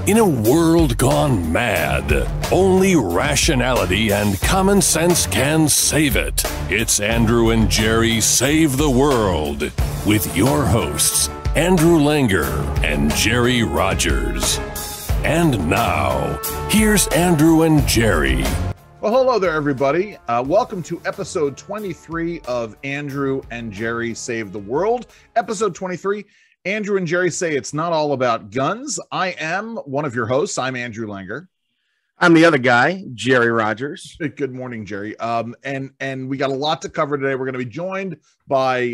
In a world gone mad, only rationality and common sense can save it. It's Andrew and Jerry Save the World with your hosts, Andrew Langer and Jerry Rogers. And now, here's Andrew and Jerry. Well, hello there, everybody. Welcome to episode 23 of Andrew and Jerry Save the World. Episode 23. Andrew and Jerry say it's not all about guns. I am one of your hosts. I'm Andrew Langer. I'm the other guy, Jerry Rogers. Good morning, Jerry. And we got a lot to cover today. We're going to be joined by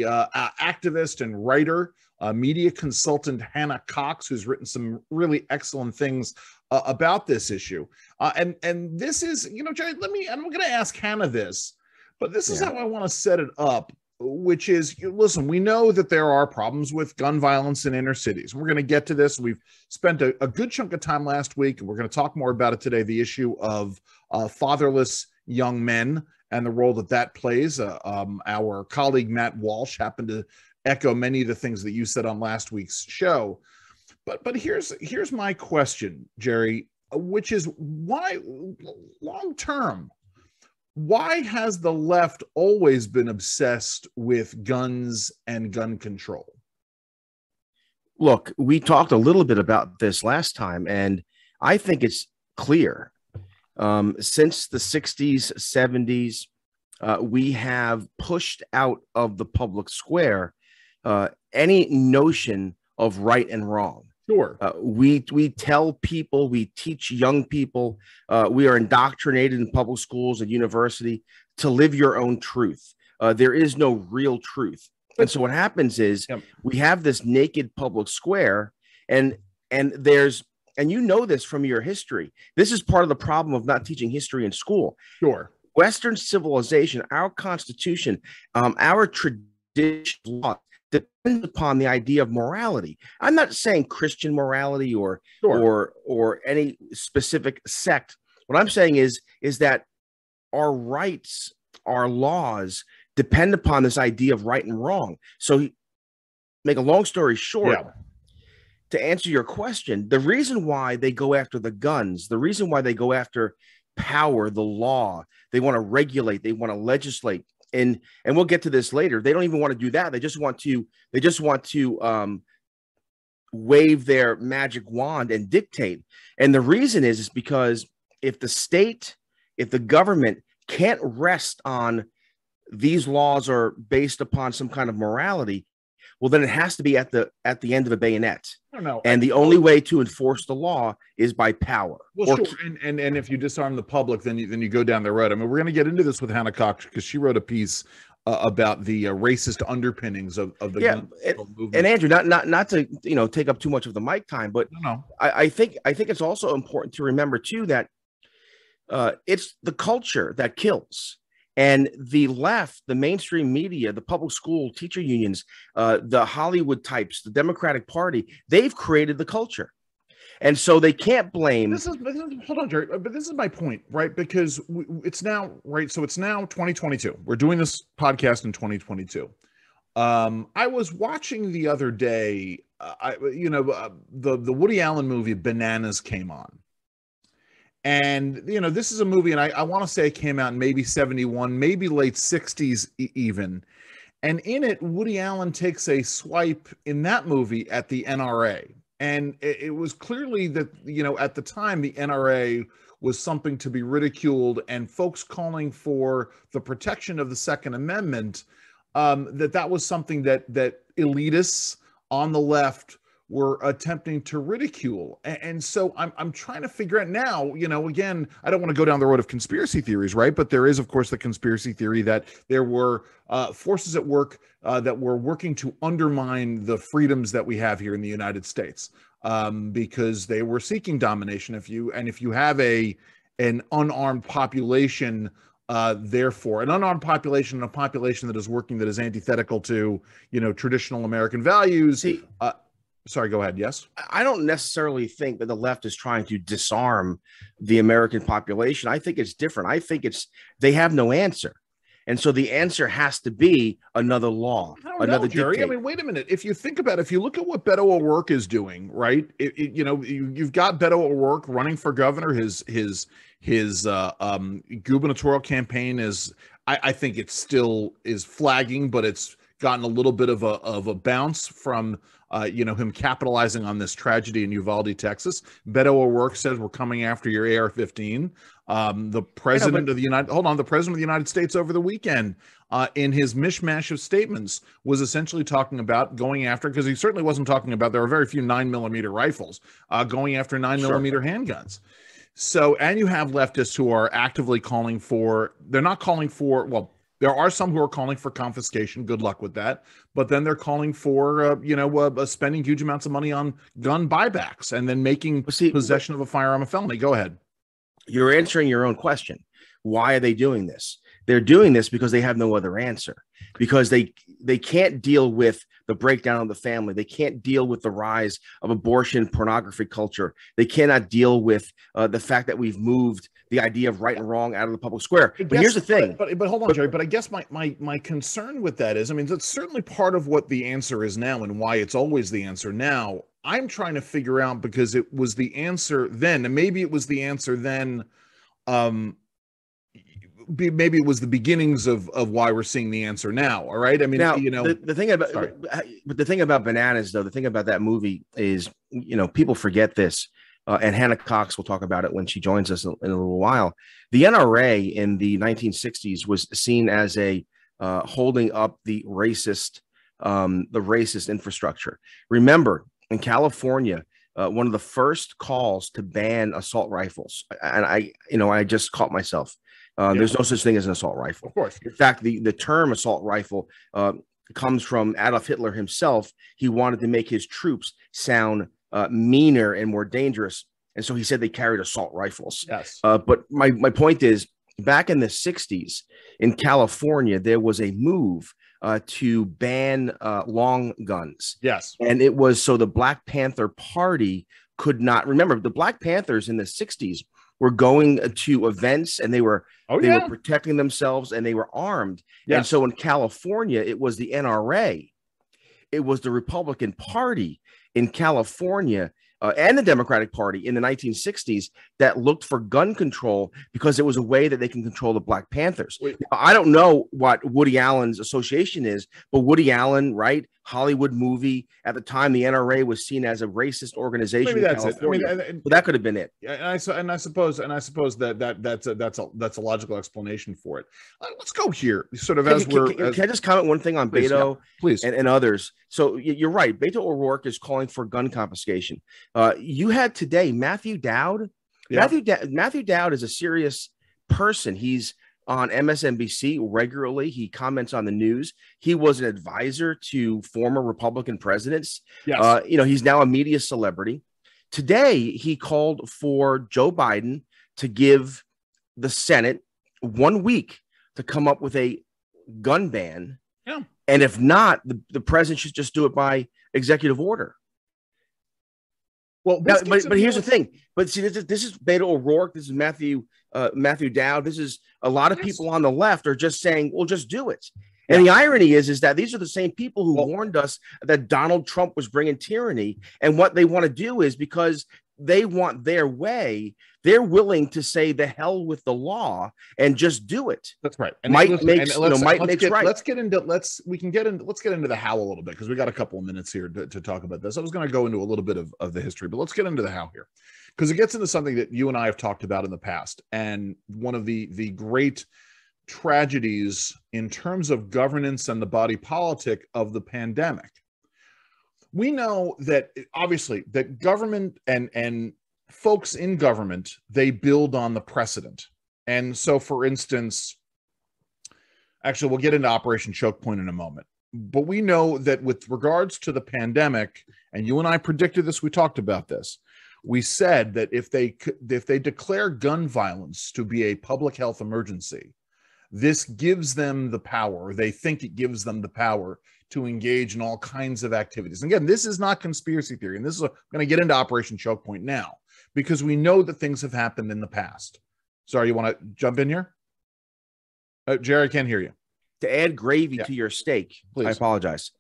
activist and writer, media consultant Hannah Cox, who's written some really excellent things about this issue. And this is, Jerry, I'm going to ask Hannah this, but this is how I want to set it up. Which is, listen, we know that there are problems with gun violence in inner cities. We're going to get to this. We've spent a good chunk of time last week, and we're going to talk more about it today, the issue of fatherless young men and the role that plays. Our colleague Matt Walsh happened to echo many of the things that you said on last week's show. But here's my question, Jerry, which is why long term, why has the left always been obsessed with guns and gun control? Look, we talked a little bit about this last time, and I think it's clear. Since the 60s, 70s, we have pushed out of the public square any notion of right and wrong. Sure. We tell people, we teach young people, we are indoctrinated in public schools and university to live your own truth. There is no real truth. And so what happens is we have this naked public square and there's, and you know this from your history, this is part of the problem of not teaching history in school. Sure. Western civilization, our Constitution, our tradition, law, depends upon the idea of morality. I'm not saying Christian morality or any specific sect. What I'm saying is that our rights, our laws depend upon this idea of right and wrong. So make a long story short, to answer your question, the reason why they go after the guns, the reason why they go after power, the law, they want to regulate, they want to legislate. And we'll get to this later. They don't even want to do that. They just want to wave their magic wand and dictate. And the reason is because if the government can't rest on these laws are based upon some kind of morality, well, then it has to be at the end of a bayonet. And the only way to enforce the law is by power. Well, sure. And if you disarm the public, then you go down the road. I mean, we're going to get into this with Hannah Cox because she wrote a piece about the racist underpinnings of the gun movement. And Andrew, not to take up too much of the mic time, but I think it's also important to remember too that it's the culture that kills. And the left, the mainstream media, the public school teacher unions, the Hollywood types, the Democratic Party, they've created the culture. And so they can't blame. Hold on, Jerry, but this is my point, right? Because it's now, right? So it's now 2022. We're doing this podcast in 2022. I was watching the other day, the Woody Allen movie Bananas came on. And, this is a movie, and I want to say it came out in maybe 71, maybe late 60s even. And in it, Woody Allen takes a swipe in that movie at the NRA. And it was clearly that, at the time, the NRA was something to be ridiculed, and folks calling for the protection of the Second Amendment, that was something that elitists on the left were attempting to ridicule. And so I'm trying to figure out now, again, I don't want to go down the road of conspiracy theories, right? But there is, of course, the conspiracy theory that there were forces at work that were working to undermine the freedoms that we have here in the United States, because they were seeking domination. If you have an unarmed population, therefore an unarmed population and a population that is working, that is antithetical to, traditional American values. Sorry, go ahead. Yes. I don't necessarily think that the left is trying to disarm the American population. I think it's different. I think they have no answer. And so the answer has to be another law, another Jerry. dictate. I mean, wait a minute. If you think about it, if you look at what Beto O'Rourke is doing, right? You've got Beto O'Rourke running for governor. His gubernatorial campaign is, I think it still is flagging, but it's gotten a little bit of a bounce from him capitalizing on this tragedy in Uvalde, Texas. Beto O'Rourke says we're coming after your AR-15. The president of the United States over the weekend, in his mishmash of statements, was essentially talking about going after, because he certainly wasn't talking about, there are very few 9mm rifles, going after 9mm handguns. So, and you have leftists who are actively calling for, they're not calling for, well, there are some who are calling for confiscation. Good luck with that. But then they're calling for, spending huge amounts of money on gun buybacks and then making possession of a firearm a felony. Go ahead. You're answering your own question. Why are they doing this? They're doing this because they have no other answer, because they can't deal with the breakdown of the family. They can't deal with the rise of abortion, pornography culture. They cannot deal with the fact that we've moved the idea of right and wrong out of the public square. But here's the thing. But hold on, Jerry. But I guess my concern with that is, I mean, that's certainly part of what the answer is now and why it's always the answer now. I'm trying to figure out, because it was the answer then, and maybe it was the answer then, maybe it was the beginnings of why we're seeing the answer now. All right. I mean, now, the thing about Bananas, though, the thing about that movie is, people forget this. And Hannah Cox will talk about it when she joins us in a little while. The NRA in the 1960s was seen as a holding up the racist infrastructure. Remember, in California, one of the first calls to ban assault rifles, and I just caught myself. There's no such thing as an assault rifle. Of course. In fact, the term assault rifle comes from Adolf Hitler himself. He wanted to make his troops sound meaner and more dangerous, and so he said they carried assault rifles. Yes. But my point is, back in the 60s in California, there was a move to ban long guns. Yes. And it was so the Black Panther Party could not, remember, the Black Panthers in the 60s were going to events, and they were were protecting themselves, and they were armed. Yes. And so in California, it was the NRA, it was the Republican Party in California, and the Democratic Party in the 1960s that looked for gun control because it was a way that they can control the Black Panthers. Now, I don't know what Woody Allen's association is, but Woody Allen, right? Hollywood movie. At the time, the NRA was seen as a racist organization. Maybe that's it. I mean, but that could have been it. I suppose that's a logical explanation for it. Let's go here. Sort of can I just comment one thing on Beto, please, and others? So you're right. Beto O'Rourke is calling for gun confiscation. You had today Matthew Dowd. Yeah. Matthew Dowd is a serious person. He's on MSNBC regularly. He comments on the news. He was an advisor to former Republican presidents. Yes. He's now a media celebrity. Today, he called for Joe Biden to give the Senate 1 week to come up with a gun ban. Yeah. And if not, the president should just do it by executive order. Well, but here's the thing. But see, this is Beto O'Rourke. This is Matthew Dowd. This is a lot of people on the left are just saying, "Well, just do it." And the irony is that these are the same people who warned us that Donald Trump was bringing tyranny. And what they want to do is, because they want their way, they're willing to say the hell with the law and just do it. That's right. And might get into the how a little bit, because we got a couple of minutes here to talk about this. I was going to go into a little bit of the history, but let's get into the how here, because it gets into something that you and I have talked about in the past. And one of the great tragedies in terms of governance and the body politic of the pandemic. We know that obviously that government and folks in government, they build on the precedent. And so, for instance, actually, we'll get into Operation Chokepoint in a moment. But we know that with regards to the pandemic, and you and I predicted this, we talked about this. We said that if they declare gun violence to be a public health emergency, this gives them the power. They think it gives them the power to engage in all kinds of activities. And again, this is not conspiracy theory. And this is, I'm going to get into Operation Chokepoint now, because we know that things have happened in the past. Sorry, you want to jump in here? Jerry, I can't hear you. To add gravy to your steak, please. I apologize.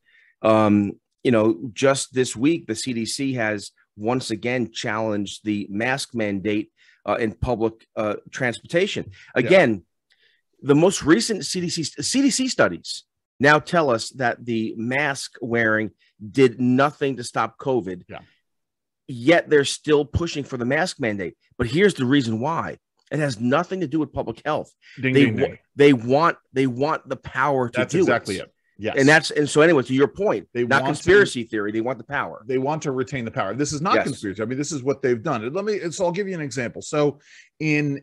Just this week, the CDC has once again challenged the mask mandate in public transportation. Again, the most recent CDC studies now tell us that the mask wearing did nothing to stop COVID. Yeah. Yet they're still pushing for the mask mandate. But here's the reason why. It has nothing to do with public health. They want the power to do it. That's exactly it. Yes. And so anyway, to your point, not conspiracy theory, they want the power. They want to retain the power. This is not conspiracy. I mean, this is what they've done. So I'll give you an example. So in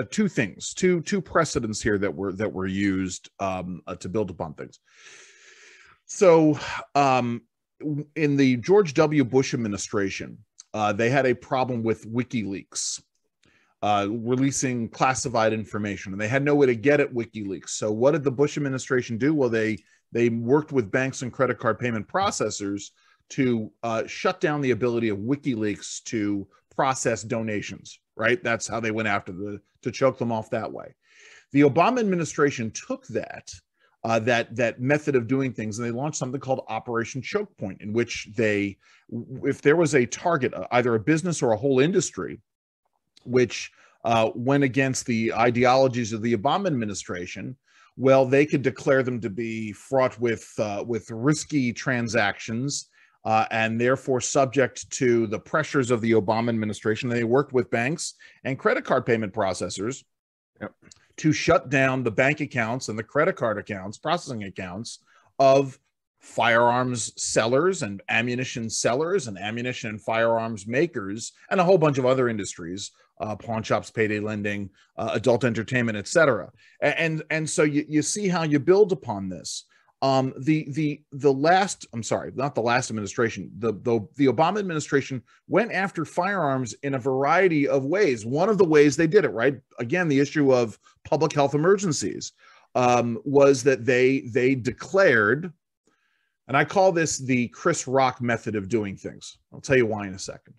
two things, two precedents here that were used to build upon things. So in the George W. Bush administration, they had a problem with WikiLeaks releasing classified information, and they had no way to get at WikiLeaks. So what did the Bush administration do? Well, they worked with banks and credit card payment processors to shut down the ability of WikiLeaks to process donations, right? That's how they went after to choke them off that way. The Obama administration took that method of doing things, and they launched something called Operation Chokepoint, in which if there was a target, either a business or a whole industry, which went against the ideologies of the Obama administration, well, they could declare them to be fraught with risky transactions and therefore subject to the pressures of the Obama administration. They worked with banks and credit card payment processors to shut down the bank accounts and the credit card accounts, processing accounts of firearms sellers and ammunition and firearms makers, and a whole bunch of other industries, pawn shops, payday lending, adult entertainment, etc. And so you see how you build upon this. The last administration, the Obama administration went after firearms in a variety of ways. One of the ways they did it, right, again, the issue of public health emergencies, was that they declared, and I call this the Chris Rock method of doing things. I'll tell you why in a second.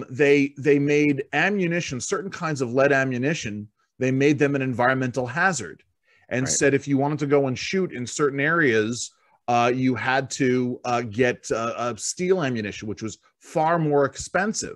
They made ammunition, certain kinds of lead ammunition, they made them an environmental hazard, and said if you wanted to go and shoot in certain areas, you had to get steel ammunition, which was far more expensive.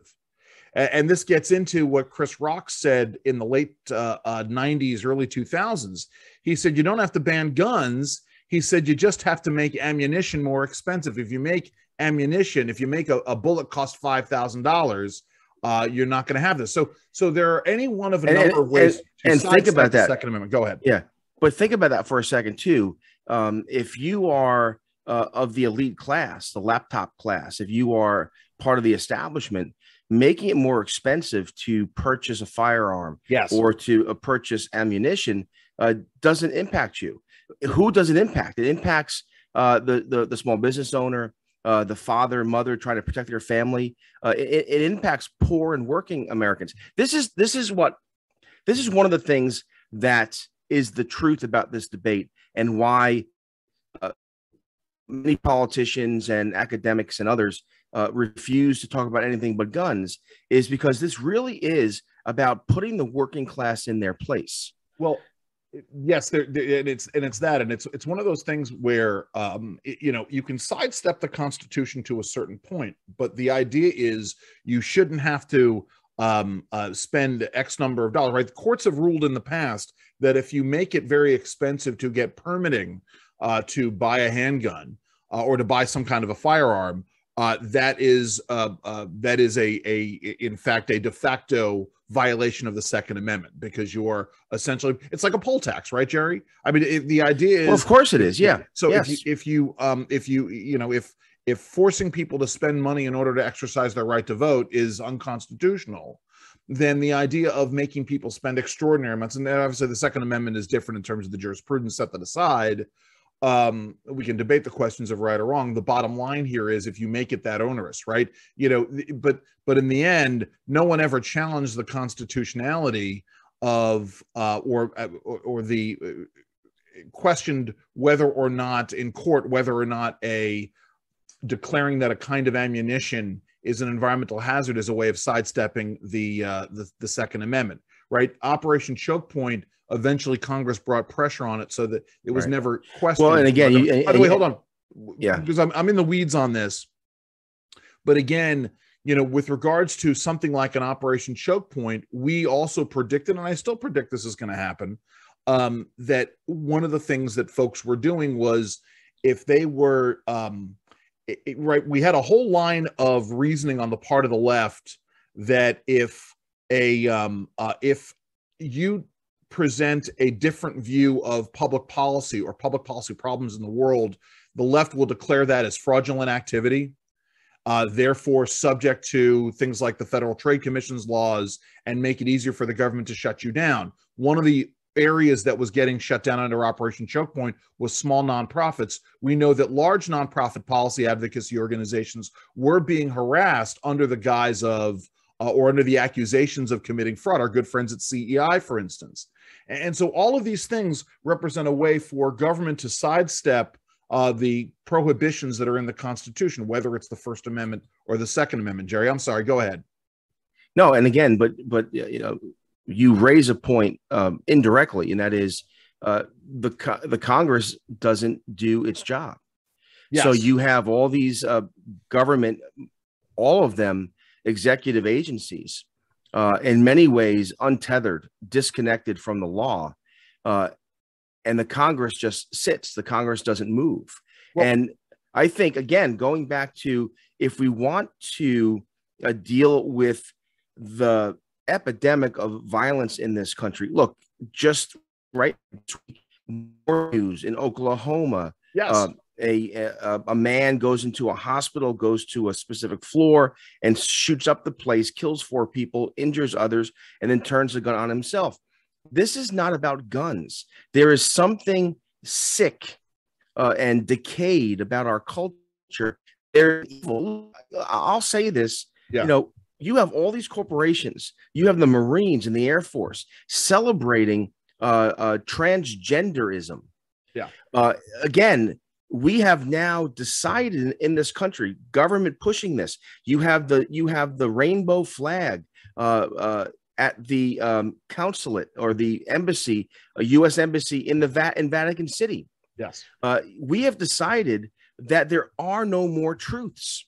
And this gets into what Chris Rock said in the late 90s, early 2000s. He said, you don't have to ban guns. He said, you just have to make ammunition more expensive. If you make ammunition, if you make a bullet cost $5,000, you're not going to have this. So there are any one of a number of ways to think about that. Second Amendment. Go ahead. Yeah. But think about that for a second, too. If you are of the elite class, the laptop class, if you are part of the establishment, making it more expensive to purchase a firearm or to purchase ammunition doesn't impact you. Who does it impact? It impacts the small business owner, the father and mother trying to protect their family. It impacts poor and working Americans. This is one of the things that is the truth about this debate, and why many politicians and academics and others refuse to talk about anything but guns, is because this really is about putting the working class in their place. Well, yes, it's one of those things where you can sidestep the Constitution to a certain point, but the idea is you shouldn't have to spend X number of dollars, right? The courts have ruled in the past that if you make it very expensive to get permitting to buy a handgun or to buy some kind of a firearm, that is in fact a de facto violation of the Second Amendment, because you're essentially, it's like a poll tax, right, Jerry? I mean, the idea is, well, of course it is, yeah. So if forcing people to spend money in order to exercise their right to vote is unconstitutional, then the idea of making people spend extraordinary amounts, and obviously the Second Amendment is different in terms of the jurisprudence, set that aside. We can debate the questions of right or wrong. The bottom line here is, if you make it that onerous, right? But in the end, no one ever challenged the constitutionality of or the questioned whether or not in court, whether or not declaring that a kind of ammunition is an environmental hazard is a way of sidestepping the Second Amendment, right? Operation Chokepoint eventually Congress brought pressure on it so that it was Right. never questioned. Well, and again, by the way, hold on. Yeah. Because I'm in the weeds on this. But again, with regards to something like an Operation Chokepoint, we also predicted, and I still predict this is going to happen, that one of the things that folks were doing was if they were, right, we had a whole line of reasoning on the part of the left that if you present a different view of public policy or public policy problems in the world, the left will declare that as fraudulent activity. Therefore subject to things like the Federal Trade Commission's laws and make it easier for the government to shut you down. One of the areas that was getting shut down under Operation Chokepoint was small nonprofits. We know that large nonprofit policy advocacy organizations were being harassed under the guise of or under the accusations of committing fraud. Our good friends at CEI, for instance. And so all of these things represent a way for government to sidestep the prohibitions that are in the Constitution, whether it's the First Amendment or the Second Amendment. Jerry, I'm sorry, go ahead. No, and again, but you raise a point indirectly, and that is the Congress doesn't do its job. Yes. So you have all these government, all of them executive agencies, in many ways untethered, disconnected from the law. And the Congress just sits. The Congress doesn't move. Well, and I think, again, going back to if we want to deal with the epidemic of violence in this country, look, just right more news in Oklahoma. Yes. A man goes into a hospital, goes to a specific floor and shoots up the place, kills 4 people, injures others, and then turns the gun on himself. This is not about guns. There is something sick and decayed about our culture. They're evil. I'll say this, you have all these corporations, you have the Marines and the Air Force celebrating transgenderism. Yeah. Again, we have now decided in this country, government pushing this. You have the rainbow flag at the consulate or the embassy, a U.S. embassy in Vatican City. Yes. We have decided that there are no more truths.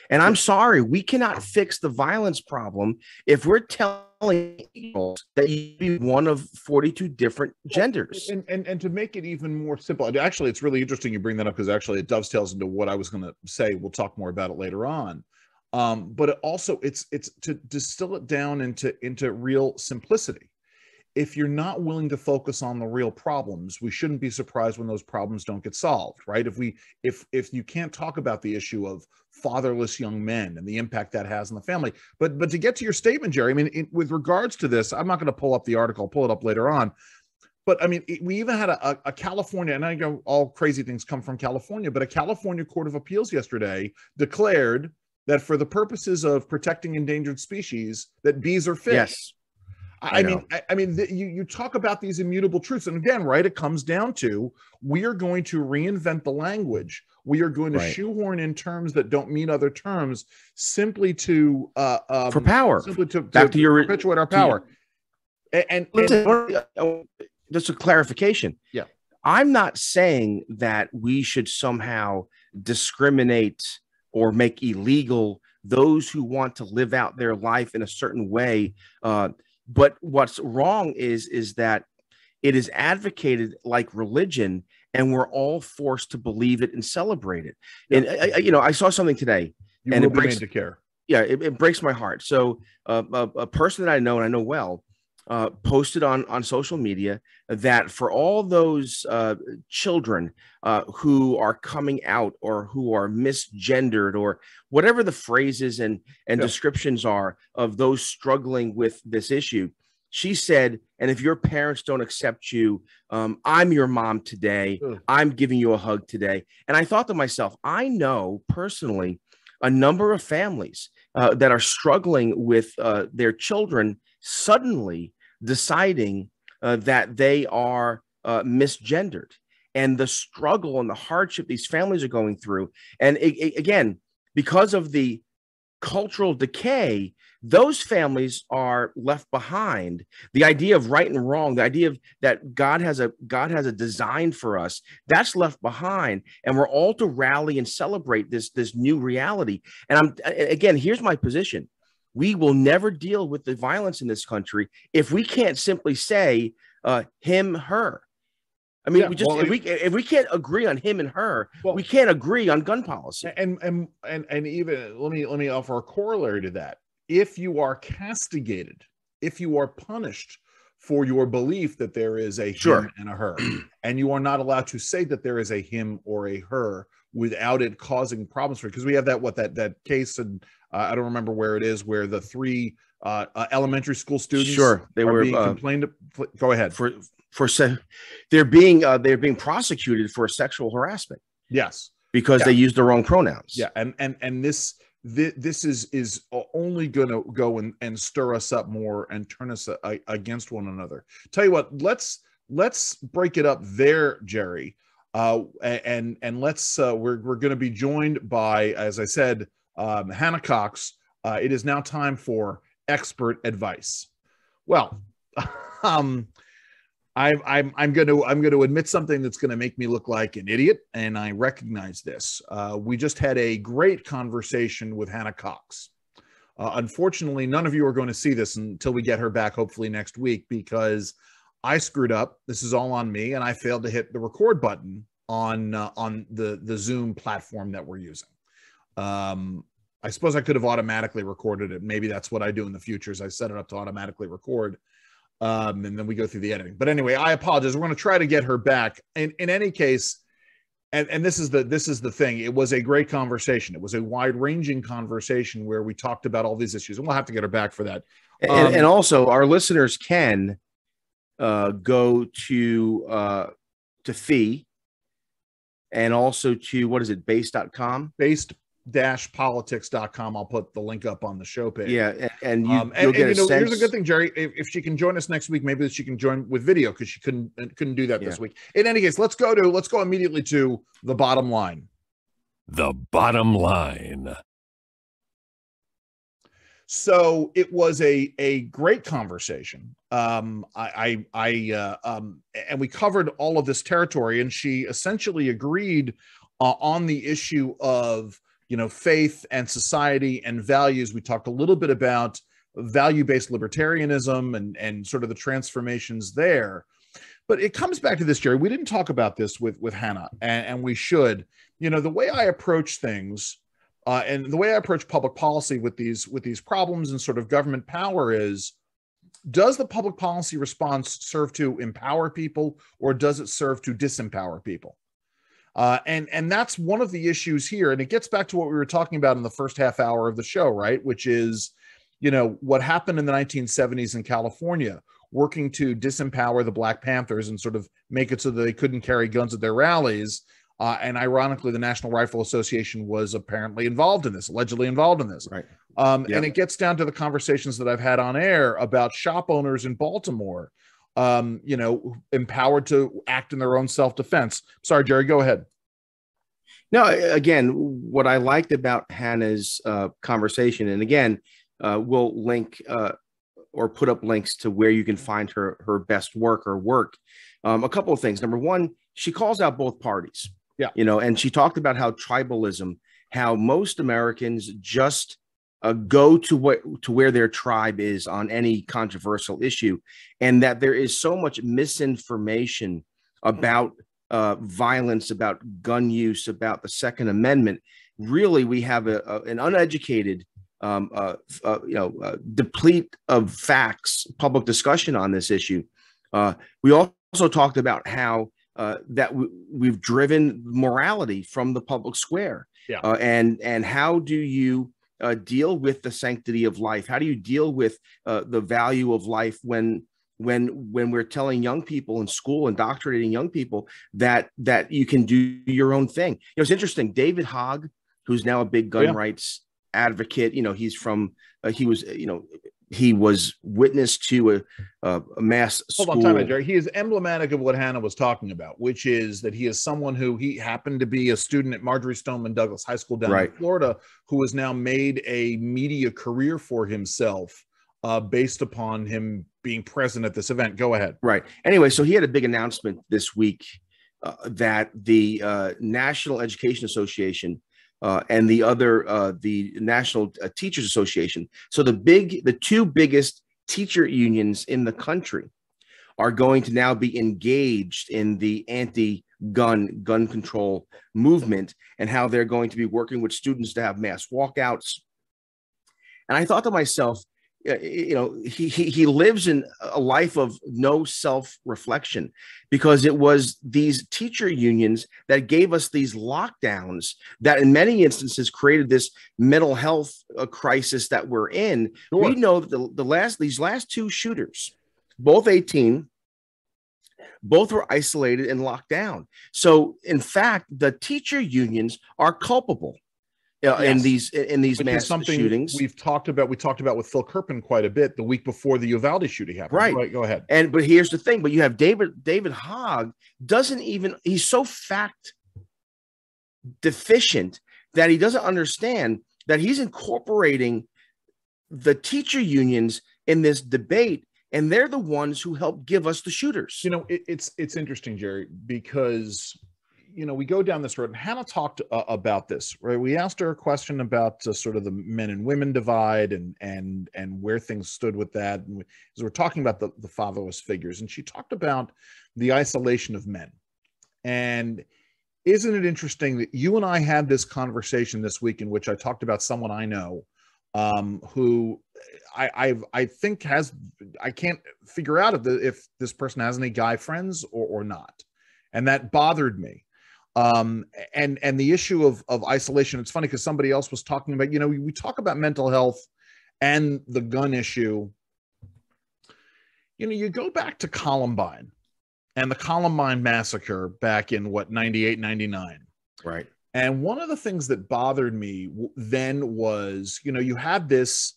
And I'm sorry, we cannot fix the violence problem if we're telling people that you be one of 42 different genders. And to make it even more simple, actually, it's really interesting you bring that up because actually it dovetails into what I was going to say. We'll talk more about it later on. But it also it's to distill it down into real simplicity. If you're not willing to focus on the real problems, we shouldn't be surprised when those problems don't get solved, right? If you can't talk about the issue of fatherless young men and the impact that has on the family, but to get to your statement, Jerry, I mean, with regards to this, I'm not going to pull up the article, I'll pull it up later on. But I mean, we even had a California, and I know all crazy things come from California, but a California Court of Appeals yesterday declared that for the purposes of protecting endangered species, that bees are fish. Yes. I mean, you talk about these immutable truths, and again, right, it comes down to we are going to reinvent the language. We are going to shoehorn in terms that don't mean other terms simply to for power, simply to perpetuate our power. And just a clarification. Yeah, I'm not saying that we should somehow discriminate or make illegal those who want to live out their life in a certain way. But what's wrong is that it is advocated like religion, and we're all forced to believe it and celebrate it. Yeah. And I saw something today, and it breaks care. Yeah, it breaks my heart. So a person that I know and I know well posted on social media that for all those children who are coming out or who are misgendered or whatever the phrases and descriptions are of those struggling with this issue, she said, and if your parents don't accept you, I'm your mom today. I'm giving you a hug today. And I thought to myself, I know personally a number of families that are struggling with their children suddenly deciding that they are misgendered, and the struggle and the hardship these families are going through. And again, because of the cultural decay, those families are left behind. The idea of right and wrong, the idea of that God has a design for us, that's left behind, and we're all to rally and celebrate this new reality. And again, here's my position: we will never deal with the violence in this country if we can't simply say him, her. I mean, if we can't agree on him and her, we can't agree on gun policy. And even let me offer a corollary to that. If you are castigated, if you are punished for your belief that there is a him and a her, and you are not allowed to say that there is a him or a her without it causing problems for you, because we have that case, and I don't remember where it is, where the 3 elementary school students they were being complained. Go ahead. They're being prosecuted for sexual harassment. Yes, because they used the wrong pronouns. Yeah, and this is only going to go and stir us up more and turn us against one another. Tell you what, let's break it up there, Jerry, and let's we're going to be joined by, as I said, Hannah Cox. It is now time for expert advice. Well, I'm going to admit something that's going to make me look like an idiot, and I recognize this. We just had a great conversation with Hannah Cox. Unfortunately, none of you are going to see this until we get her back, hopefully next week, because I screwed up. This is all on me, and I failed to hit the record button on the Zoom platform that we're using. I suppose I could have automatically recorded it. Maybe that's what I do in the future, is I set it up to automatically record. And then we go through the editing. But anyway, I apologize. We're going to try to get her back. In any case, and this is the thing. It was a great conversation. It was a wide-ranging conversation where we talked about all these issues, and we'll have to get her back for that. And also, our listeners can go to Fee, and also to, what is it, base.com? Based-politics.com. I'll put the link up on the show page. Yeah, and you'll get a sense. Here's a good thing, Jerry. If she can join us next week, maybe she can join with video, because she couldn't do that this week. In any case, let's go immediately to the bottom line. The bottom line. So it was a great conversation. And we covered all of this territory, and she essentially agreed on the issue of, faith and society and values. We talked a little bit about value-based libertarianism and sort of the transformations there. But it comes back to this, Jerry. We didn't talk about this with Hannah, and we should. The way I approach things and the way I approach public policy with these problems and sort of government power is, does the public policy response serve to empower people, or does it serve to disempower people? And that's one of the issues here. And it gets back to what we were talking about in the first half hour of the show, right? Which is, what happened in the 1970s in California, working to disempower the Black Panthers and sort of make it so that they couldn't carry guns at their rallies. And ironically, the National Rifle Association was apparently allegedly involved in this. Right. And it gets down to the conversations that I've had on air about shop owners in Baltimore, empowered to act in their own self-defense. Sorry, Jerry, go ahead. No, again, what I liked about Hannah's conversation, and again, we'll link or put up links to where you can find her best work or work. A couple of things. Number one, she calls out both parties. Yeah. And she talked about how tribalism, how most Americans just go to where their tribe is on any controversial issue, and that there is so much misinformation about violence, about gun use, about the Second Amendment. Really, we have an uneducated, deplete of facts, public discussion on this issue. We also talked about how that we've driven morality from the public square. Yeah. And how do you deal with the sanctity of life? How do you deal with the value of life when we're telling young people in school, indoctrinating young people that you can do your own thing? It's interesting. David Hogg, who's now a big gun rights advocate, he's from he was he was witness to a mass Hold school. on, time out, Jerry. He is emblematic of what Hannah was talking about, which is that he is someone who he happened to be a student at Marjorie Stoneman Douglas High School down in Florida, who has now made a media career for himself based upon him being present at this event. Go ahead. Right. Anyway, so he had a big announcement this week that the National Education Association and the National Teachers Association, so the two biggest teacher unions in the country, are going to now be engaged in the gun control movement, and how they're going to be working with students to have mass walkouts. And I thought to myself, he lives in a life of no self-reflection, because it was these teacher unions that gave us these lockdowns that in many instances created this mental health crisis that we're in. Sure. We know that these last two shooters, both 18, both were isolated and locked down. So in fact, the teacher unions are culpable. In these mass shootings. We talked about with Phil Kerpen quite a bit the week before the Uvalde shooting happened. Right. Go ahead. But here's the thing. But you have David Hogg he's so fact deficient that he doesn't understand that he's incorporating the teacher unions in this debate, and they're the ones who helped give us the shooters. It's interesting, Jerry, because we go down this road, and Hannah talked about this, right? We asked her a question about sort of the men and women divide and where things stood with that. And we're talking about the fatherless figures, and she talked about the isolation of men. And isn't it interesting that you and I had this conversation this week in which I talked about someone I know who I think I can't figure out if this person has any guy friends or not. And that bothered me. And the issue of isolation, it's funny because somebody else was talking about, we talk about mental health and the gun issue. You go back to Columbine and the Columbine massacre back in 98, 99. Right. And one of the things that bothered me then was, you had this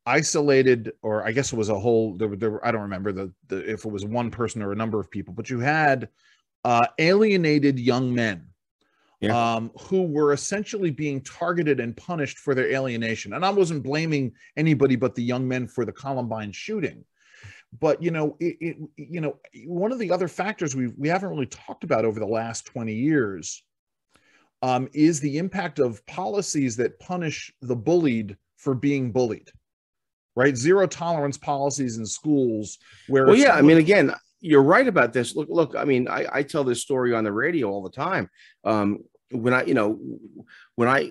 isolated, or I guess it was a whole, I don't remember if it was one person or a number of people, but you had alienated young men who were essentially being targeted and punished for their alienation. And I wasn't blaming anybody but the young men for the Columbine shooting. But, one of the other factors we haven't really talked about over the last 20 years is the impact of policies that punish the bullied for being bullied, right? Zero tolerance policies in schools where... Well, yeah, again, you're right about this. Look, I tell this story on the radio all the time. When I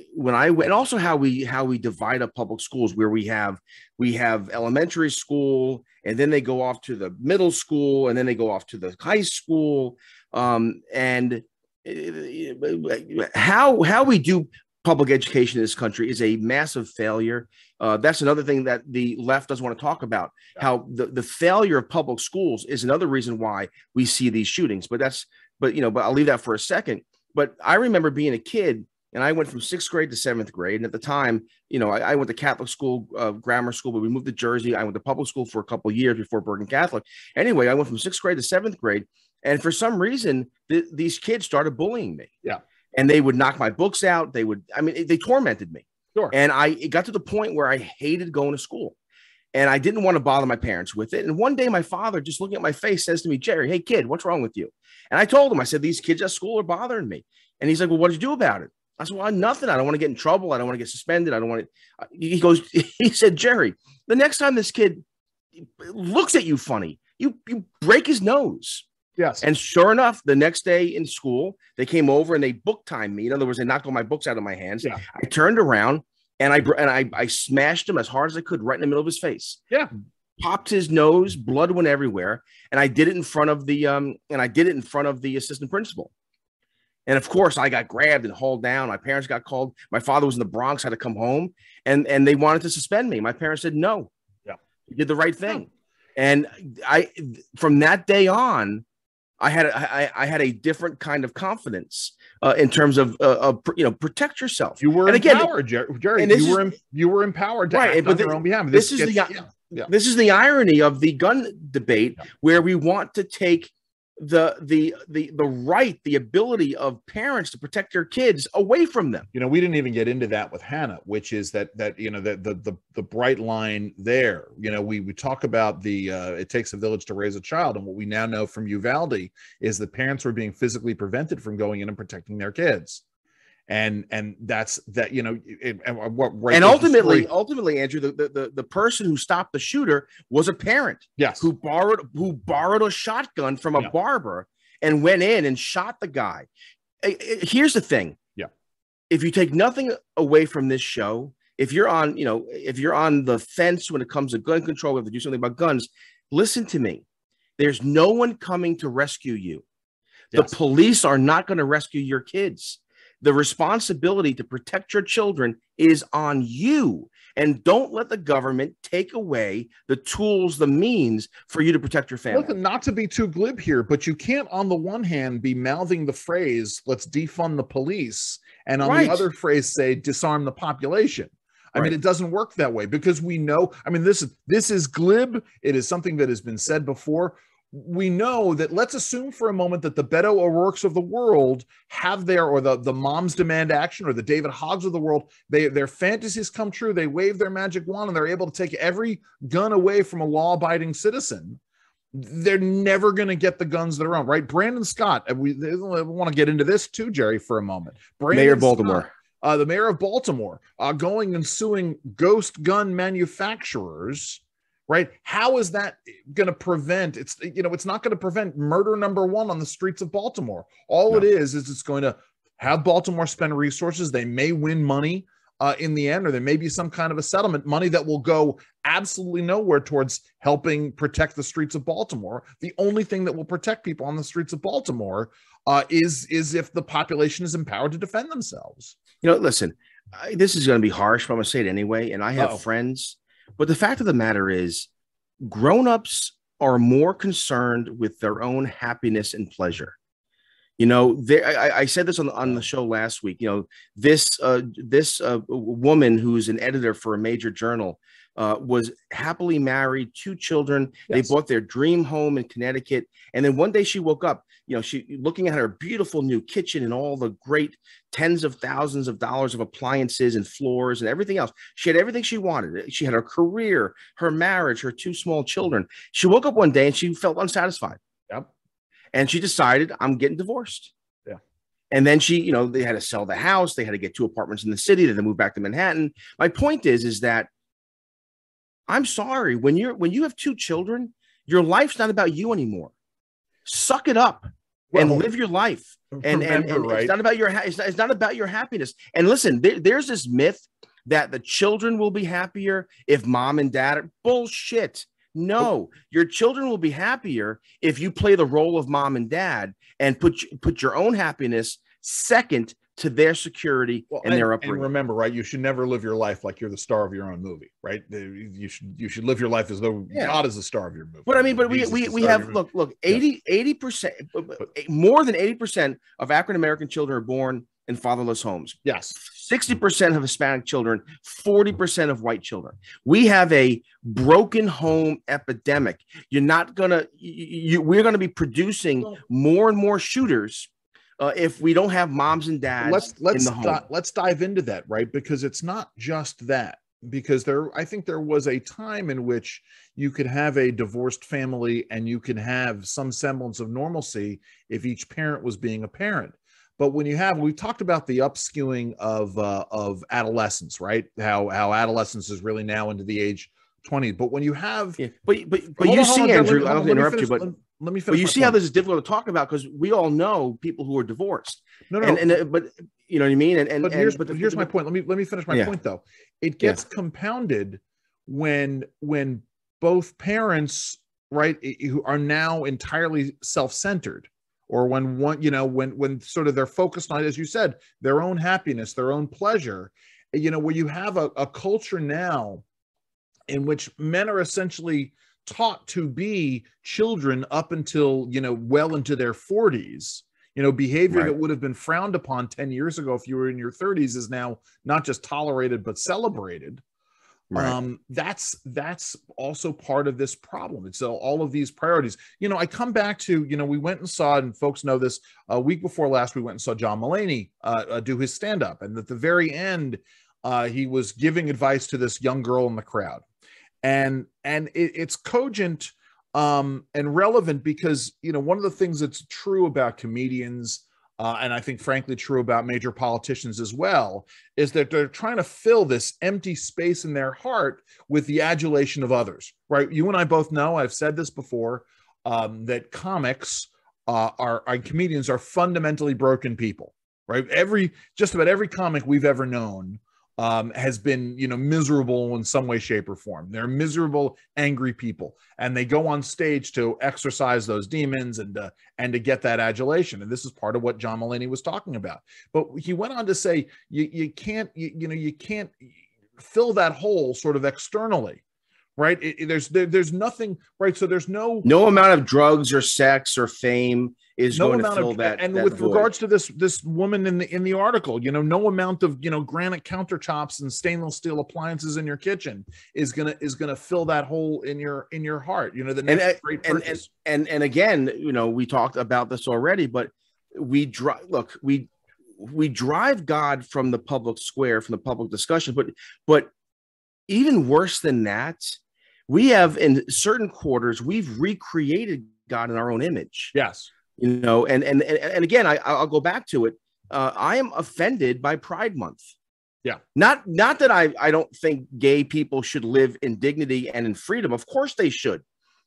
went, and also how we divide up public schools, where we have elementary school, and then they go off to the middle school, and then they go off to the high school, and how we do public education in this country is a massive failure. That's another thing that the left doesn't want to talk about. How the failure of public schools is another reason why we see these shootings. But I'll leave that for a second. But I remember being a kid, and I went from 6th grade to 7th grade. And at the time, I went to Catholic school, grammar school, but we moved to Jersey. I went to public school for a couple of years before Bergen Catholic. Anyway, I went from 6th grade to 7th grade. And for some reason, these kids started bullying me. Yeah. And they would knock my books out. They tormented me. Sure. And it got to the point where I hated going to school, and I didn't want to bother my parents with it. And one day my father, just looking at my face, says to me, "Jerry, hey kid, what's wrong with you?" And I told him, I said, "These kids at school are bothering me." And he's like, "Well, what did you do about it?" I said, "Well, nothing. I don't want to get in trouble. I don't want to get suspended. I don't want to." He said, "Jerry, the next time this kid looks at you funny, you break his nose." Yes. And sure enough, the next day in school, they came over and they book timed me. In other words, they knocked all my books out of my hands. Yeah. I turned around and I smashed him as hard as I could right in the middle of his face. Yeah. Popped his nose, blood went everywhere. And I did it in front of the assistant principal. And of course, I got grabbed and hauled down. My parents got called. My father was in the Bronx, had to come home, and they wanted to suspend me. My parents said no. Yeah. You did the right thing. And from that day on, I had a different kind of confidence in terms of protect yourself. You were empowered, Jerry. You were empowered to act on your own behalf. This is this is the irony of the gun debate, where we want to take the right, the ability of parents to protect their kids away from them. We didn't even get into that with Hannah, which is that the bright line there. We talk about it takes a village to raise a child, and what we now know from Uvalde is that parents were being physically prevented from going in and protecting their kids. And that's that, and ultimately, Andrew, the person who stopped the shooter was a parent, who borrowed a shotgun from a barber and went in and shot the guy. Here's the thing. If you take nothing away from this show, if you're on the fence when it comes to gun control, we have to do something about guns. Listen to me. There's no one coming to rescue you. The police are not going to rescue your kids. The responsibility to protect your children is on you. And don't let the government take away the tools, the means for you to protect your family. Listen, not to be too glib here, but you can't, on the one hand, be mouthing the phrase, let's defund the police, and on the other phrase say, disarm the population. I mean, it doesn't work that way, because we know, this is glib. It is something that has been said before. We know that, let's assume for a moment that the Beto O'Rourke's of the world have or the Moms Demand Action or the David Hoggs of the world, their fantasies come true. They wave their magic wand and they're able to take every gun away from a law-abiding citizen. They're never going to get the guns that are on, right? Brandon Scott, we want to get into this too, Jerry, for a moment. Mayor of Baltimore. The mayor of Baltimore going and suing ghost gun manufacturers. Right? How is that going to prevent? It's not going to prevent murder number one on the streets of Baltimore. All it is it's going to have Baltimore spend resources. They may win money in the end, or there may be some kind of a settlement, money that will go absolutely nowhere towards helping protect the streets of Baltimore. The only thing that will protect people on the streets of Baltimore is if the population is empowered to defend themselves. Listen, this is going to be harsh, but I'm going to say it anyway. And I have friends. But the fact of the matter is, grown-ups are more concerned with their own happiness and pleasure. I said this on the show last week. This woman who's an editor for a major journal was happily married, 2 children. They bought their dream home in Connecticut. And then one day she woke up, she looking at her beautiful new kitchen and all the great tens of thousands of dollars of appliances and floors and everything else. She had everything she wanted. She had her career, her marriage, her 2 small children. She woke up one day and she felt unsatisfied. And she decided, I'm getting divorced. And then they had to sell the house. They had to get 2 apartments in the city. Then they moved back to Manhattan. My point is that I'm sorry, when you have 2 children, your life's not about you anymore. Suck it up and live your life. And it's not about it's not about your happiness. And listen, there's this myth that the children will be happier if mom and dad are bullshit. No, your children will be happier if you play the role of mom and dad and put your own happiness second to their security and their upbringing. And remember, right? You should never live your life like you're the star of your own movie, right? You should live your life as though God is the star of your movie. But we have look 80%, more than 80% of African American children are born in fatherless homes. 60% of Hispanic children, 40% of white children. We have a broken home epidemic. We're going to be producing more and more shooters if we don't have moms and dads in the home. Let's dive into that, right? Because it's not just that. Because I think there was a time in which you could have a divorced family and you could have some semblance of normalcy if each parent was being a parent. But when we talked about the upskewing of adolescence, right? How adolescence is really now into the age 20. But when you have, but you see, Andrew, I don't interrupt you, but let me finish. But you see how this is difficult to talk about because we all know people who are divorced. But you know what I mean. But here's my point. Let me finish my point though. It gets compounded when both parents, right, who are now entirely self-centered. Or when sort of they're focused on, as you said, their own happiness, their own pleasure, where you have a culture now in which men are essentially taught to be children up until, well into their 40s, behavior that would have been frowned upon 10 years ago if you were in your 30s is now not just tolerated, but celebrated. Right. That's also part of this problem. It's all of these priorities. I come back to, we went and saw, and folks know this, a week before last, we went and saw John Mulaney do his stand-up. And at the very end, he was giving advice to this young girl in the crowd. And it's cogent and relevant because, one of the things that's true about comedians, and I think, frankly, true about major politicians as well, is that they're trying to fill this empty space in their heart with the adulation of others, right? You and I both know, I've said this before, that comics comedians are fundamentally broken people, right? Just about every comic we've ever known has been, miserable in some way, shape, or form. They're miserable, angry people, and they go on stage to exercise those demons and to get that adulation. And this is part of what John Mulaney was talking about. But he went on to say, you can't fill that hole sort of externally, right? There's nothing, right? So there's no amount of drugs or sex or fame is going to fill that. And that with void. regards to this woman in the article, no amount of granite countertops and stainless steel appliances in your kitchen is gonna fill that hole in your heart. The next great purchase. And again, we talked about this already, but we drive God from the public square, from the public discussion, but even worse than that, we have, in certain quarters, we've recreated God in our own image. Yes. And again, I'll go back to it. I am offended by Pride Month. Yeah. Not that I don't think gay people should live in dignity and in freedom. Of course they should.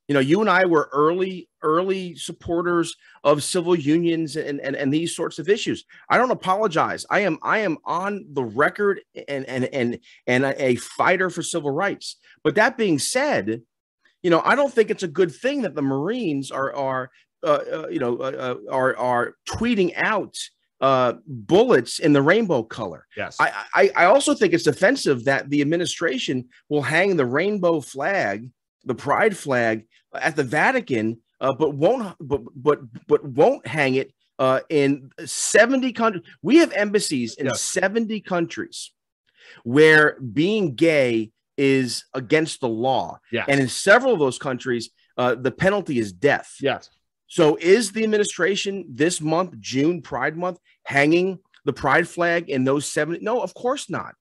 You and I were early supporters of civil unions and these sorts of issues. I don't apologize. I am on the record and a fighter for civil rights. But that being said, I don't think it's a good thing that the Marines are tweeting out bullets in the rainbow color. Yes. I also think it's offensive that the administration will hang the rainbow flag, the pride flag, at the Vatican, but won't hang it in 70 countries. We have embassies in 70 countries where being gay is against the law. Yes. And in several of those countries, the penalty is death. Yes. So is the administration this month, June, Pride Month, hanging the pride flag in those 70? No, of course not.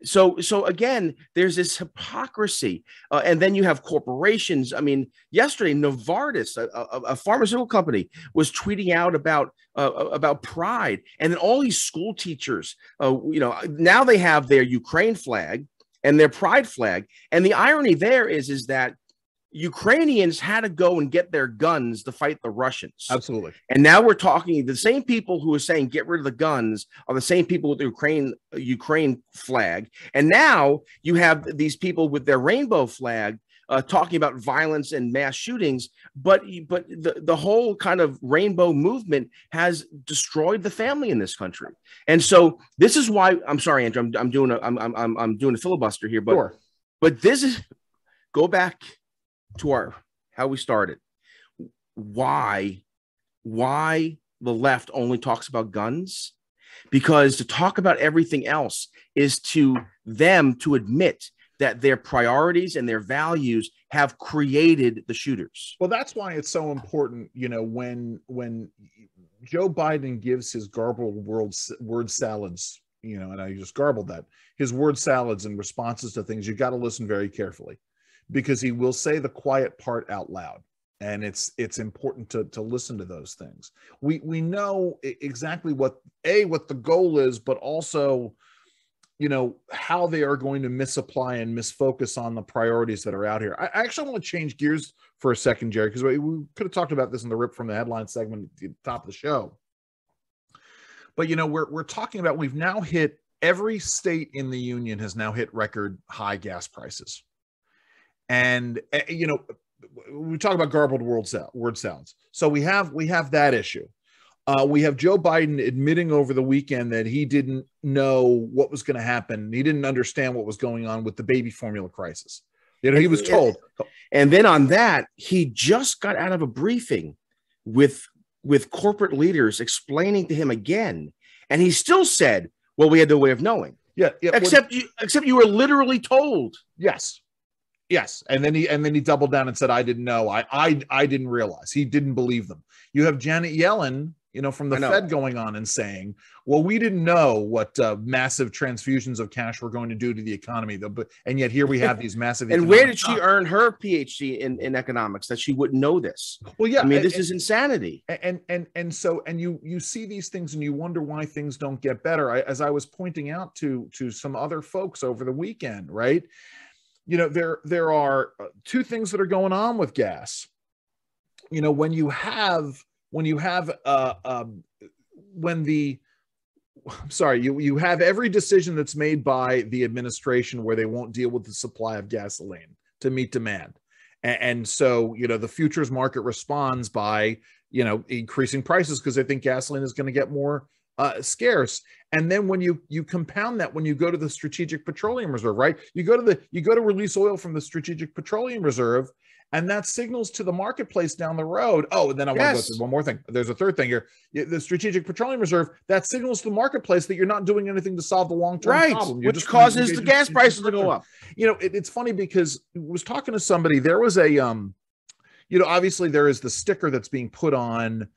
So again, there's this hypocrisy. And then you have corporations. I mean, yesterday, Novartis, a pharmaceutical company, was tweeting out about pride. And then all these school teachers, now they have their Ukraine flag and their pride flag. And the irony there is that Ukrainians had to go and get their guns to fight the Russians. Absolutely. And now we're talking, the same people who are saying get rid of the guns are the same people with the Ukraine flag. And now you have these people with their rainbow flag talking about violence and mass shootings. But the whole kind of rainbow movement has destroyed the family in this country. And so this is why, I'm sorry, Andrew, I'm doing a filibuster here, but sure. But this is, go back to how we started. Why the left only talks about guns? Because to talk about everything else is to them to admit that their priorities and their values have created the shooters. Well, that's why it's so important, when Joe Biden gives his garbled word salads, and I just garbled that, his word salads and responses to things, you got to listen very carefully, because he will say the quiet part out loud. And it's important to listen to those things. We know exactly what the goal is, but also, how they are going to misapply and misfocus on the priorities that are out here. I actually want to change gears for a second, Jerry, because we could have talked about this in the rip from the headline segment at the top of the show. But, we're talking about, we've now hit, every state in the union has now hit record high gas prices. And, we talk about garbled word sounds. So we have that issue. We have Joe Biden admitting over the weekend that he didn't know what was going to happen. He didn't understand what was going on with the baby formula crisis. He was told. And then on that, he just got out of a briefing with corporate leaders explaining to him again. And he still said, well, we had no way of knowing. Yeah. Except you were literally told. Yes. And then he doubled down and said, I didn't know. I didn't realize. He didn't believe them. You have Janet Yellen, from the Fed going on and saying, well, we didn't know what massive transfusions of cash were going to do to the economy. And yet here we have these massive. And where did she earn her PhD in economics that she wouldn't know this? Well, yeah. I mean, this is insanity. And so you see these things and you wonder why things don't get better. As I was pointing out to some other folks over the weekend, right? There are two things that are going on with gas. When you have every decision that's made by the administration where they won't deal with the supply of gasoline to meet demand. And so, the futures market responds by, increasing prices because they think gasoline is going to get more scarce. And then when you compound that, when you go to the Strategic Petroleum Reserve, right? You go to release oil from the Strategic Petroleum Reserve, and that signals to the marketplace down the road. Oh, and then I want to go through one more thing. There's a third thing here. The Strategic Petroleum Reserve, that signals to the marketplace that you're not doing anything to solve the long-term problem. Which causes the gas prices to go up. It's funny because I was talking to somebody. There was a, obviously there is the sticker that's being put on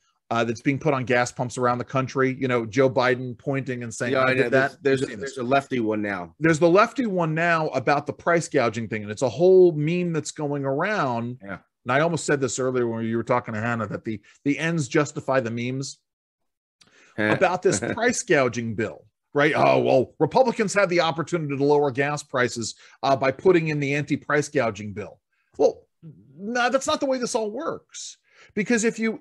gas pumps around the country. Joe Biden pointing and saying, I did that. There's a lefty one now. There's the lefty one now about the price gouging thing. And it's a whole meme that's going around. Yeah. And I almost said this earlier when you were talking to Hannah, that the ends justify the memes about this price gouging bill, right? Oh, well, Republicans had the opportunity to lower gas prices by putting in the anti-price gouging bill. Well, no, that's not the way this all works. Because if the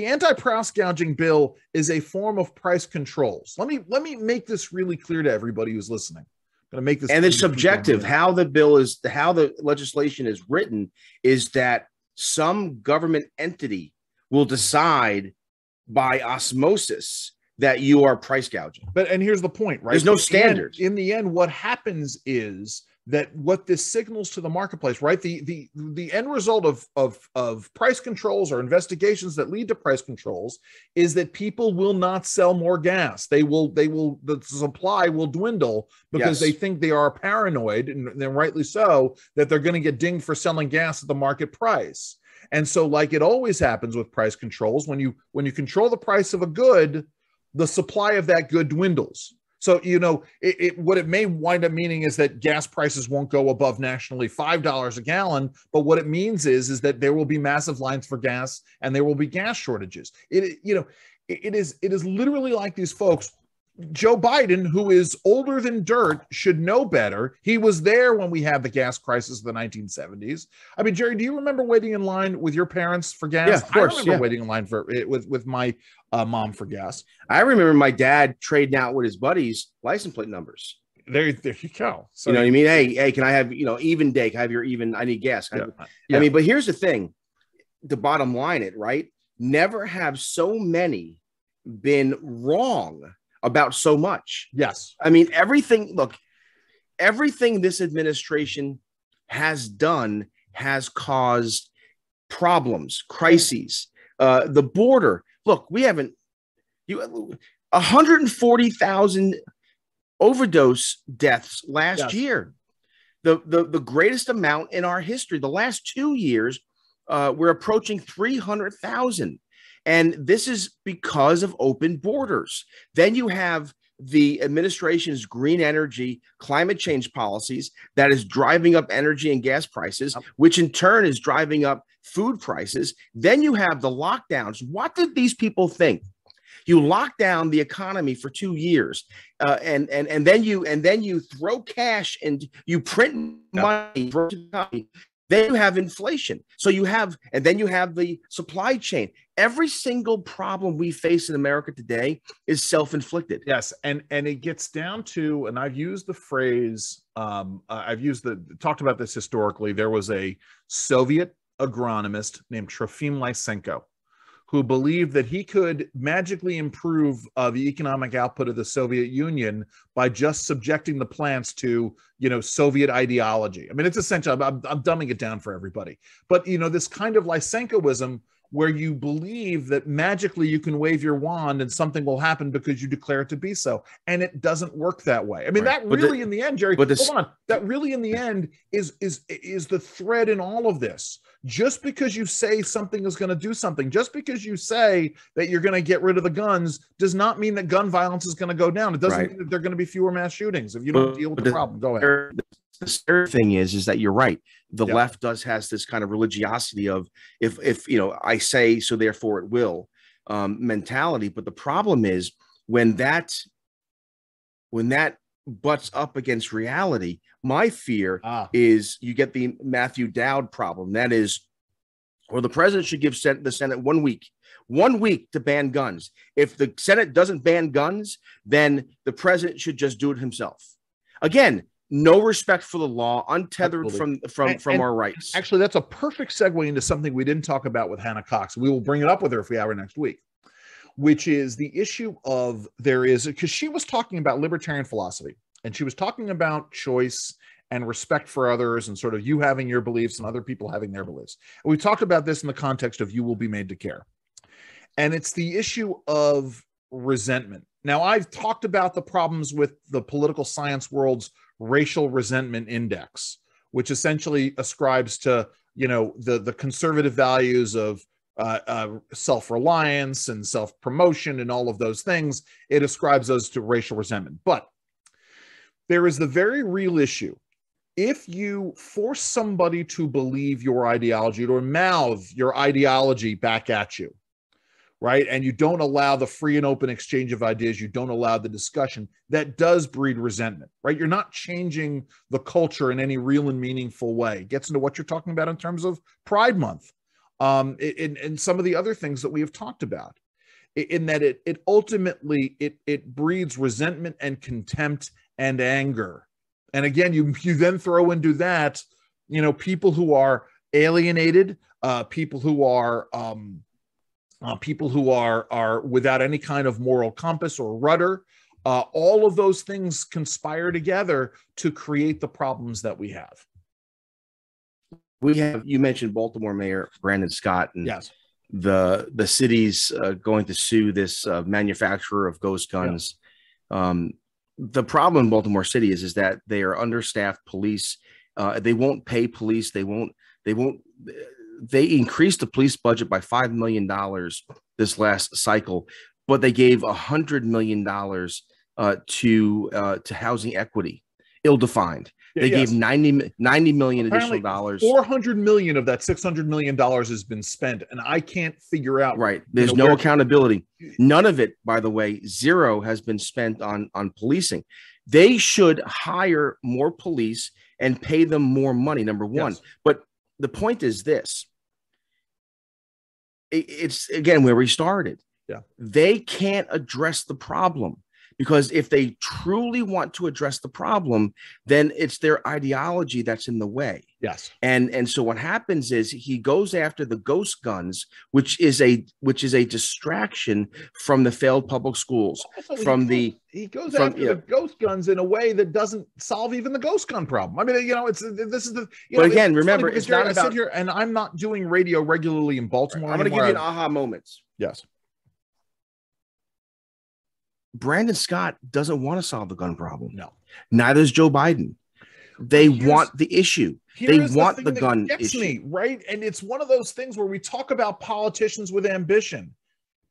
anti-price gouging bill is a form of price controls. Let me make this really clear to everybody who's listening. I'm going to make this, and it's subjective. How the legislation is written is that some government entity will decide by osmosis that you are price gouging. And here's the point, right? There's no standard. In the end, what happens is that what this signals to the marketplace, right? The end result of price controls or investigations that lead to price controls is that people will not sell more gas. The supply will dwindle because they think they are paranoid, and rightly so, that they're going to get dinged for selling gas at the market price. And so, like it always happens with price controls, when you control the price of a good, the supply of that good dwindles. So, what it may wind up meaning is that gas prices won't go above nationally $5 a gallon. But what it means is that there will be massive lines for gas and there will be gas shortages. It is literally like these folks. Joe Biden, who is older than dirt, should know better. He was there when we had the gas crisis of the 1970s. I mean, Jerry, do you remember waiting in line with your parents for gas? Yeah, of course. I remember waiting in line with my mom for gas. I remember my dad trading out with his buddies license plate numbers. There you go. So, you know what I mean? Hey, can I have, even day? Can I have your even? I need gas. I mean, but here's the thing. The bottom line, right? Never have so many been wrong about so much. Yes. I mean, everything this administration has done has caused problems, crises. The border. Look, we haven't 140,000 overdose deaths last year. The greatest amount in our history. The last 2 years, we're approaching 300,000. And this is because of open borders. Then you have the administration's green energy, climate change policies that is driving up energy and gas prices, which in turn is driving up food prices. Then you have the lockdowns. What did these people think? You lock down the economy for 2 years, and then you throw cash and you print money. Then you have inflation. So then you have the supply chain. Every single problem we face in America today is self-inflicted. Yes. And it gets down to, and I've used the phrase, talked about this historically. There was a Soviet agronomist named Trofim Lysenko who believed that he could magically improve the economic output of the Soviet Union by just subjecting the plants to, Soviet ideology. I mean, it's essential. I'm dumbing it down for everybody. But, this kind of Lysenkoism where you believe that magically you can wave your wand and something will happen because you declare it to be so. And it doesn't work that way. I mean, Right. that really in the end, Jerry, hold on, that really in the end is the thread in all of this. Just because you say something is going to do something, just because you say that you're going to get rid of the guns, does not mean that gun violence is going to go down. It doesn't mean that there are going to be fewer mass shootings if you don't deal with the problem. Go ahead. The third thing is that you're right. The left has this kind of religiosity of if you know, I say so therefore it will mentality. But the problem is when that butts up against reality, my fear is you get the Matthew Dowd problem. That is, well, the president should give the Senate 1 week to ban guns. If the Senate doesn't ban guns, then the president should just do it himself. Again, no respect for the law, untethered from our rights. Actually, that's a perfect segue into something we didn't talk about with Hannah Cox. We will bring it up with her if we have her next week, which is the issue of because she was talking about libertarian philosophy, and she was talking about choice and respect for others and sort of you having your beliefs and other people having their beliefs. And we talked about this in the context of you will be made to care. And it's the issue of resentment. Now, I've talked about the problems with the political science world's racial resentment index, which essentially ascribes to, you know, the conservative values of self-reliance and self-promotion and all of those things. It ascribes those to racial resentment. But there is the very real issue. If you force somebody to believe your ideology or mouth your ideology back at you, right, and you don't allow the free and open exchange of ideas, you don't allow the discussion, that does breed resentment, right? You're not changing the culture in any real and meaningful way. It gets into what you're talking about in terms of Pride Month, and some of the other things that we have talked about, in that it ultimately breeds resentment and contempt and anger. And again, you then throw into that, you know, people who are alienated, people who are without any kind of moral compass or rudder. All of those things conspire together to create the problems that we have. You mentioned Baltimore Mayor Brandon Scott, and yes, the city's going to sue this manufacturer of ghost guns. The problem in Baltimore City is that they are understaffed police. They won't pay police. They increased the police budget by $5 million this last cycle, but they gave $100 million to housing equity, ill-defined. They gave 90 million additional dollars. 400 million of that $600 million has been spent, and I can't figure out. Right. There's no accountability. None of it, by the way, zero has been spent on policing. They should hire more police and pay them more money, number one. Yes. But the point is this. It's, again, where we started. Yeah. They can't address the problem. Because if they truly want to address the problem, then it's their ideology that's in the way. Yes. And so what happens is he goes after the ghost guns, which is a distraction from the failed public schools. He goes after the ghost guns in a way that doesn't solve even the ghost gun problem. I mean, you know, but again, remember, it's not about. I sit here and I'm not doing radio regularly in Baltimore. I'm going to give you an aha moments. Yes. Brandon Scott doesn't want to solve the gun problem. No. Neither does Joe Biden. They want the issue. They want the gun issue. Right? And it's one of those things where we talk about politicians with ambition.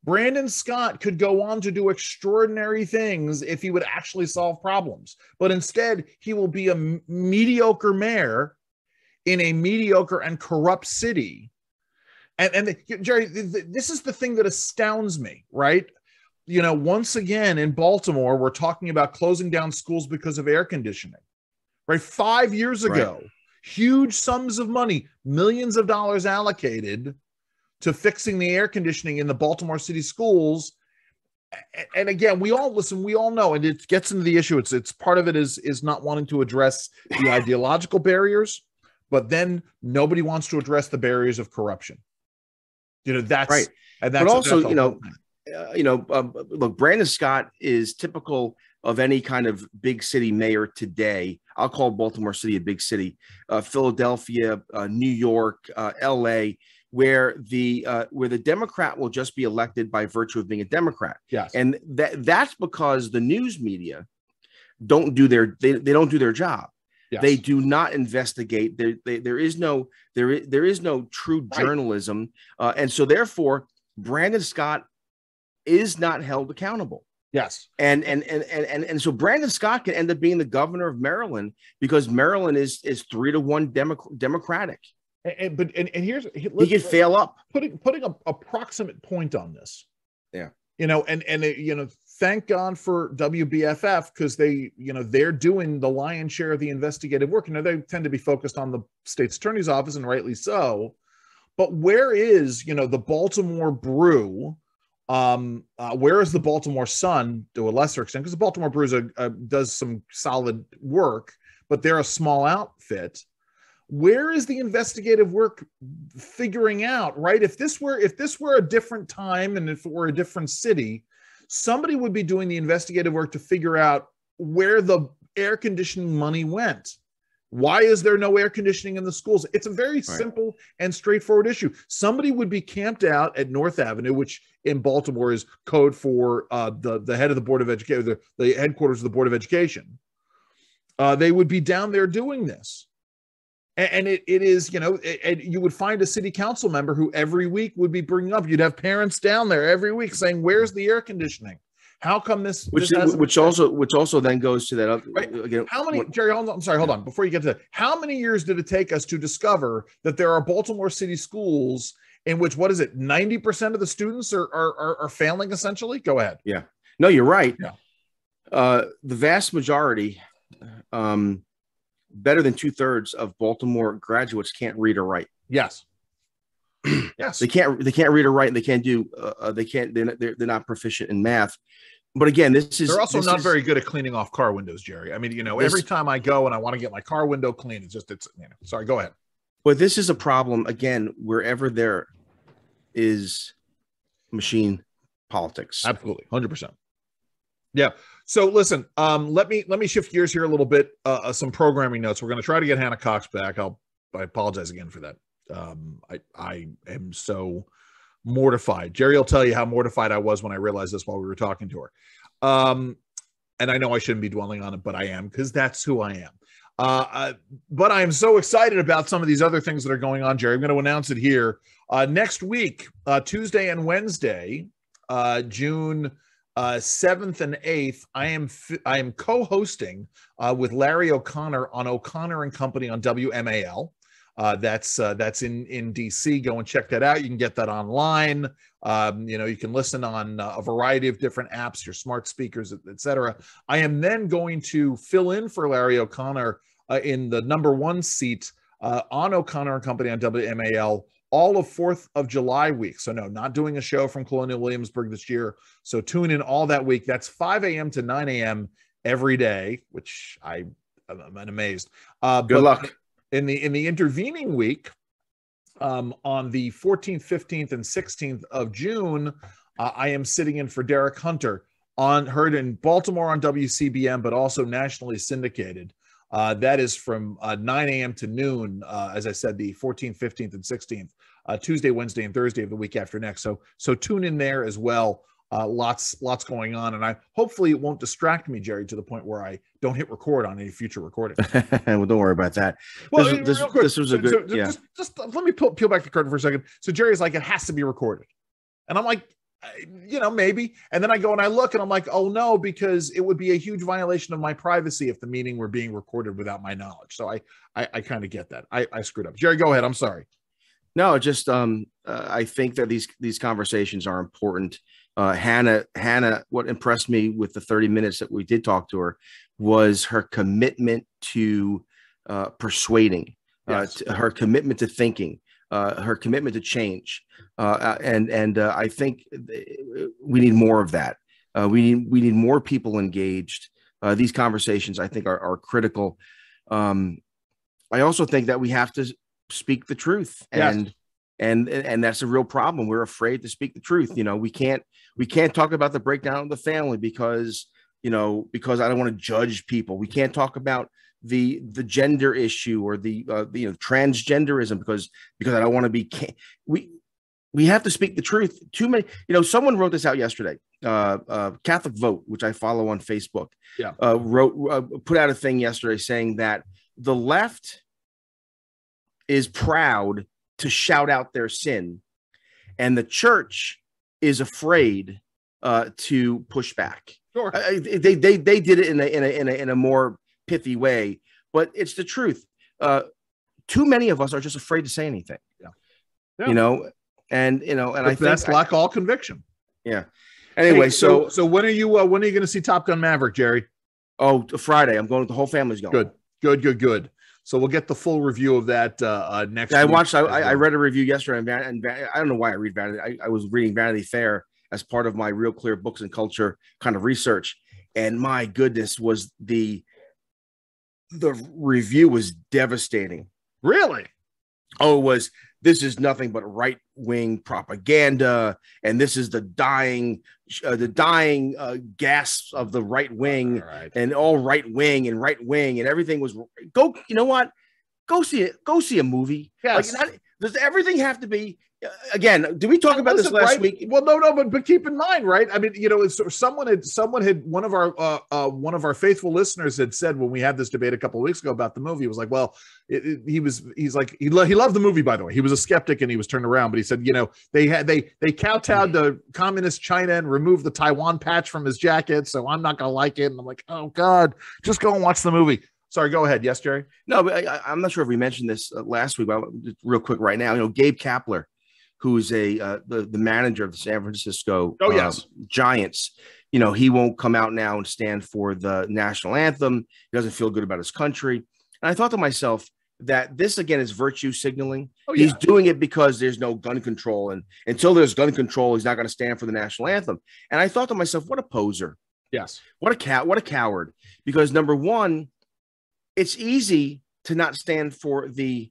Brandon Scott could go on to do extraordinary things if he would actually solve problems. But instead, he will be a mediocre mayor in a mediocre and corrupt city. And Jerry, this is the thing that astounds me, right? You know, once again, in Baltimore, we're talking about closing down schools because of air conditioning, right? 5 years ago, huge sums of money, millions of dollars allocated to fixing the air conditioning in the Baltimore City schools. And again, we all know, and it gets into the issue. It's part of it is not wanting to address the ideological barriers, but then nobody wants to address the barriers of corruption. You know, that's right. And that's, but also, that's look, Brandon Scott is typical of any kind of big city mayor today. I'll call Baltimore City a big city. Philadelphia, New York, LA, where the Democrat will just be elected by virtue of being a Democrat. Yes. And that's because the news media don't do their job. Yes. They do not investigate. There is no true journalism, and so therefore Brandon Scott is not held accountable. Yes, and so Brandon Scott can end up being the governor of Maryland because Maryland is 3-1 Democratic. But here's he could fail up. Putting a proximate point on this. Yeah, thank God for WBFF because they're doing the lion's share of the investigative work. They tend to be focused on the state's attorney's office, and rightly so. But where is the Baltimore Brew? Where is the Baltimore Sun to a lesser extent? Because the Baltimore Brew does some solid work, but they're a small outfit. Where is the investigative work figuring out, right? If this were a different time and if it were a different city, somebody would be doing the investigative work to figure out where the air conditioning money went. Why is there no air conditioning in the schools? It's a very simple and straightforward issue. Somebody would be camped out at North Avenue, which in Baltimore is code for the head of the Board of Education, the headquarters of the Board of Education. They would be down there doing this. And it is, and you would find a city council member who every week would be bringing up, you'd have parents down there every week saying, where's the air conditioning? How come this? Which also then goes to that. Again, how many, Jerry, hold on. Before you get to that, how many years did it take us to discover that there are Baltimore City schools in which, 90% of the students are failing essentially? Go ahead. Yeah, no, you're right. Yeah. The vast majority, better than 2/3 of Baltimore graduates can't read or write. Yes. Yes. They can't read or write, and they can't do. They're not proficient in math. But again, they're also not very good at cleaning off car windows, Jerry. I mean, every time I go and I want to get my car window clean, sorry, go ahead. But this is a problem again, wherever there is machine politics. Absolutely. 100%. Yeah. So listen, let me shift gears here a little bit. Some programming notes. We're going to try to get Hannah Cox back. I apologize again for that. I am so mortified. Jerry will tell you how mortified I was when I realized this while we were talking to her. And I know I shouldn't be dwelling on it, but I am, because that's who I am. But I am so excited about some of these other things that are going on, Jerry. I'm going to announce it here. Next week, Tuesday and Wednesday, June 7th and 8th, I am co-hosting with Larry O'Connor on O'Connor and Company on WMAL. That's in DC. Go and check that out. You can get that online. You can listen on a variety of different apps, your smart speakers, etc. I am then going to fill in for Larry O'Connor in the number 1 seat on O'Connor and Company on WMAL all of 4th of July week. So no, not doing a show from Colonial Williamsburg this year. So tune in all that week. That's 5 a.m. to 9 a.m. every day, which I'm amazed. Good luck. In the intervening week, on the 14th, 15th, and 16th of June, I am sitting in for Derek Hunter, heard in Baltimore on WCBM, but also nationally syndicated. That is from 9 a.m. to noon, as I said, the 14th, 15th, and 16th, Tuesday, Wednesday, and Thursday of the week after next. So tune in there as well. Lots going on, and hopefully it won't distract me, Jerry, to the point where I don't hit record on any future recording. Well, don't worry about that. Well, this was a good. Just let me peel back the curtain for a second. So Jerry's like, it has to be recorded, and I'm like, maybe. And then I go and I look, and I'm like, oh no, because it would be a huge violation of my privacy if the meeting were being recorded without my knowledge. So I kind of get that. I screwed up. Jerry, go ahead. I'm sorry. No, just I think that these conversations are important. Hannah, what impressed me with the 30 minutes that we did talk to her was her commitment to persuading, yes. Her commitment to thinking, her commitment to change. And I think we need more of that. We need more people engaged. These conversations, I think, are critical. I also think that we have to speak the truth, yes. and that's a real problem. We're afraid to speak the truth. We can't talk about the breakdown of the family because because I don't want to judge people. We can't talk about the gender issue or the transgenderism because I don't want to be. We have to speak the truth. Too many. Someone wrote this out yesterday. Catholic Vote, which I follow on Facebook, put out a thing yesterday saying that the left is proud to shout out their sin, and the church is afraid to push back. Sure, they did it in a more pithy way, but it's the truth. Too many of us are just afraid to say anything. Yeah. And I think that's like all conviction. Yeah. Anyway, so when are you going to see Top Gun Maverick, Jerry? Oh, Friday. I'm going. The whole family's going. Good. So we'll get the full review of that next. I watched. I read a review yesterday, and I don't know why I read Vanity. I was reading Vanity Fair as part of my Real Clear Books and Culture kind of research, and my goodness, was the review was devastating. Really? Oh, it was. This is nothing but right-wing propaganda, and this is the dying gasps of the right wing, and all right wing, and everything was go. You know what? Go see it. Go see a movie. Yes. Does everything have to be? Again, did we talk about this last week? Well, no, but keep in mind, right? I mean, someone had one of our faithful listeners had said when we had this debate a couple of weeks ago about the movie, he was like, well, he loved the movie, by the way. He was a skeptic and he was turned around, but he said, they kowtowed to communist China and removed the Taiwan patch from his jacket, so I'm not gonna like it. And I'm like, oh God, just go and watch the movie. Sorry, go ahead. Yes, Jerry. No, but I'm not sure if we mentioned this last week, but just real quick right now. Gabe Kapler, who's the manager of the San Francisco Giants, he won't come out now and stand for the national anthem. He doesn't feel good about his country. And I thought to myself that this, again, is virtue signaling. He's doing it because there's no gun control. And until there's gun control, he's not going to stand for the national anthem. And I thought to myself, what a poser. Yes. What a coward. Because number one, it's easy to not stand for the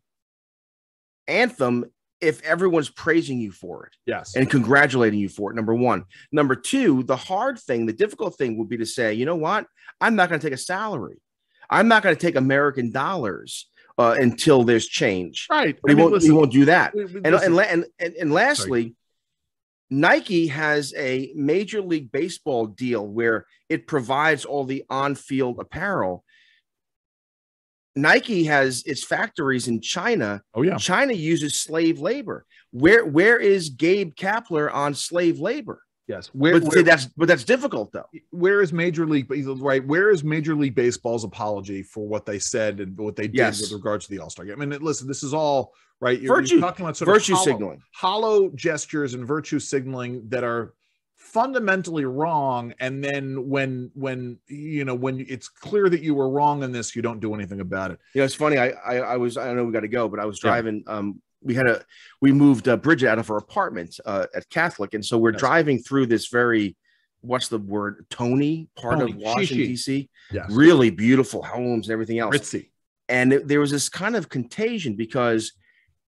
anthem if everyone's praising you for it, yes, and congratulating you for it, number one. Number two, the difficult thing would be to say, you know what? I'm not going to take a salary. I'm not going to take American dollars until there's change. Right. But he won't do that. And lastly, Nike has a Major League Baseball deal where it provides all the on-field apparel. Nike has its factories in China. Oh, yeah. China uses slave labor. Where is Gabe Kapler on slave labor? Yes. But that's difficult, though. Where is Major League Baseball's apology for what they said and what they did with regards to the All-Star game? I mean, listen, this is all right. You're talking about sort virtue of signaling, hollow gestures and virtue signaling that are fundamentally wrong, and then when it's clear that you were wrong in this, you don't do anything about it. It's funny. I know we got to go, but I was driving. We moved Bridget out of her apartment at Catholic, and so we're driving through this very, what's the word, Tony part of Washington D.C. Yes. Really beautiful homes and everything else. Ritzy. And there was this kind of contagion because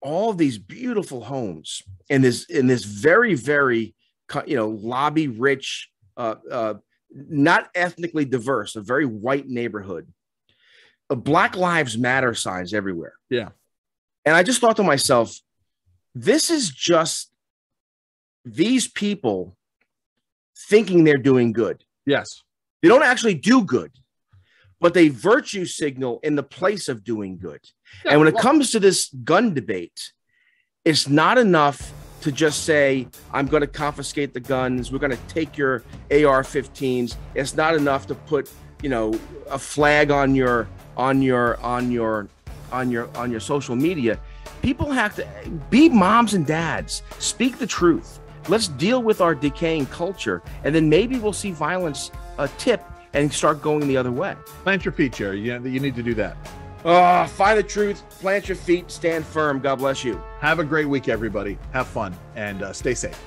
all of these beautiful homes in this very, very lobby rich, not ethnically diverse, a very white neighborhood, Black Lives Matter signs everywhere. Yeah. And I just thought to myself, this is just these people thinking they're doing good. Yes. They don't actually do good, but they virtue signal in the place of doing good. Yeah, and when it comes to this gun debate, it's not enough to just say, I'm going to confiscate the guns. We're going to take your AR-15s. It's not enough to put, a flag on your social media. People have to be moms and dads. Speak the truth. Let's deal with our decaying culture, and then maybe we'll see violence tip and start going the other way. Plant your feet, Jerry. You need to do that. Find the truth, plant your feet, stand firm. God bless you. Have a great week, everybody. Have fun and stay safe.